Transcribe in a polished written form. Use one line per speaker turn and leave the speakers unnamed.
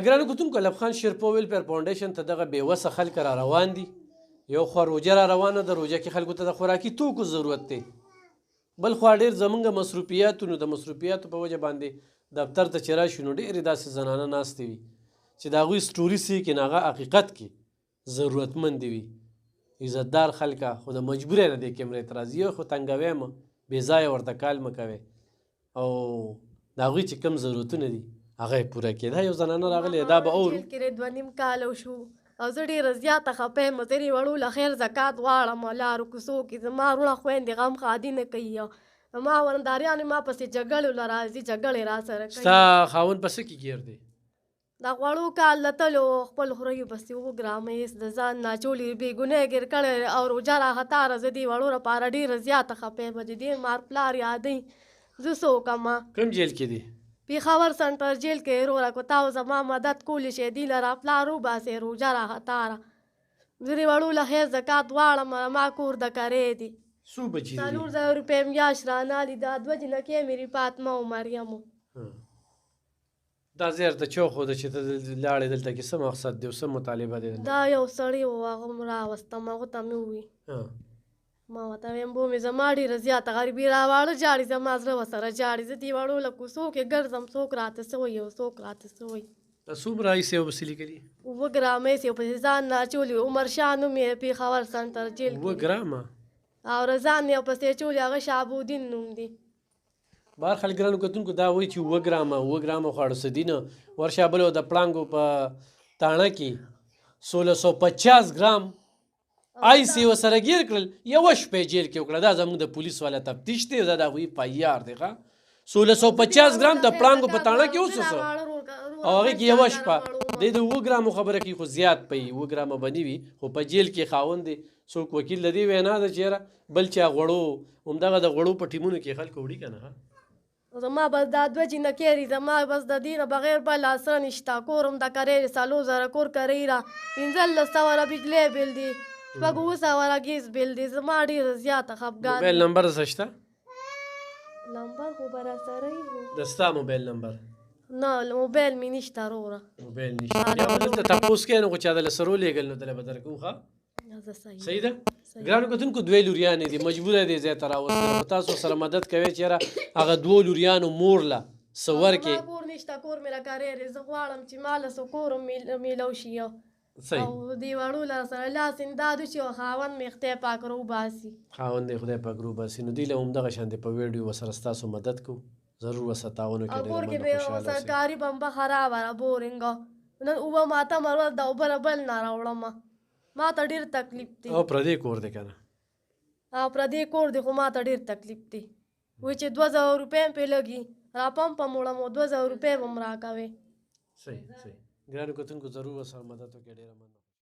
ګرانو کتونکو ایلب خان شیرپو ویلفیر فاونډیشن ته دغه بېوسه خلک را روان دي. یو خوا روژه را روانه ده، روژه کې خلکو ته د خوراکي توکو ضرورت دی. بل خوا ډېر زمونږ مصروفیاتو د مصروفیاتو په وجه باندې دفتر ته چې راشو نو ډېرې داسې زنانه ناستې وي چې د هغوی سټوري سي کې هغه حقیقت کې ضرورتمندې وي. عزتدار خلکه خو د مجبوری نه دې کیمرې ته راځي. یو خو تنګوی مه، بې ځایه ورته کال مه کوئ او د هغوی چې کوم ضرورتونه دي هغه یې پوره کړي. دا یو زنانه راغلې دا به اورو.
جیل کې 2.5 کاله شو او زه ډېره زیاته خفه یم. ځینې وړو له خیر زکات غواړم لارو کوڅو کې. زما وروڼه خویندې غم ښادي نه کوي. زما ورنداریانې ما پسې جګړې له راځي، جګړې را سره کوي.
ستا خاوند په څه کې ګیر دی؟
د غوړو کال له تلو خپل خوریو پسې وګرامه هېڅ د ځان نه چولې بې ګناه ګیر کړی او روژه راهتاره. زه دې وړو لپاره ډېره زیاته خفه یم چې دې مار پلار یادوي. زه څه وکړمه؟
کوم جیل کې دی؟
پېښور سنټر جیل کې وروره که تاسو زما مدد کولی شئ دې له را پلار وباسئ روژه راهتاره. زه دې وړو له خیر زکات غواړم. ما کور د کرې دی.
څو بچي دي؟
400 روپۍ میاشت رانالي. دا 2 جنکۍ مې فاطمه او مریم.
دا ځای ته چا وښوده چې ته لاړې دلته کې څه مقصد دی او څه مطالبه دی؟
دا یو سړی و هغه م راوستم. هغه ته مې ووي ما ورته ویم بو مې زما ډېره زیاته غریبي راواړه جاړي. زما زړه ورسره جاړي. زه دې وړو له کوڅو کې ګرځم. څوک راته څه وایي او څوک راته څه وایي.
دا څومره ایسې او پسې لیکلي؟
2 ګرامه یې پسې ځان نه اچولي. عمر شاه نوم یې پېښور سنټر جیل کې.
2 ګرامه
او رضان یې پسې اچولي هغه شهابالدین نوم دی.
بهر خلک ګرانو کتونکو دا وایي چې 2 ګرامه خواړه څه دي نه. ورشه بل د پړانګو په تاڼه کې 1650 ګرام آیس یې ورسره ګیر کړل. یوه شپه یې جیل کې وکړه. دا زموږ د پولیس والا تفتیش دی. دا د هغوی پایار دی. 1650 ګرام د پړانګو په تاڼه کې اوس او هغې کې یوه شپه دی د 2 ګرامو خبره کوي خو زیات پي 2 ګرامه به نه وي خو په جیل کې خاوند دی. څوک وکیل د دې وینا ده چې یاره بل چا غوړو همدغه د غوړو په ټیمونو کې خلک وړي که نه.
زما بس دا 2 جنکۍ دي. زما بس د دې نه بغیر بل څه نشته. کور هم د کرې 4,000 کور کرې را 1500 بجلی بل دی 200 ګیس بل دی. زما ډېره زیاته خفګان.
موبایل نمبر څه شته؟
نمبر خو به راسره وي.
د ستا موبایل نمبر؟
نه موبایل مې نشته وروره.
موبایل نشته بیا به دلته تپوس کوې نو خو چا دله سره ولېږل نو دله به درکوو. ښه صحیح ده. ګرانو کتونکو 2 لوریانې دي مجبوره دی ځای ته راوستلی. خو تاسو سره مدد کوئ چې یاره هغه 2 لوریانو مور له څه ورکړې.
کور نشته. کور مې راکارېږي. زه غواړم چې ما له څه کور میلو شي او دې وړو له سره لاس امداد وشي. خاوند مې خدای پاک روباسي.
خاوند یې خدای پاک روباسي. نو دوی له همدغه شانتې په ویډیو ورسره ستاسو مدد کوو. ضرور ورسره تعاون وکړئ.
او کور کې به سرکاري بمبه خرابه را بورینګ نن اوبه ماته مرور د اوبه نه بل نه راوړم. ما ته ډېر تکلیف دی.
او پردی کور دی که نه؟
او پردی کور دی خو ما ته ډېر تکلیف دی. وایي چې 200 روپۍ مې پرې لګي را پمپه موړم او 200 روپۍ به م راکوې.
صحیح ګرانو کتونکو ضرور ورسره مدد وکړئ. ډېره مننه.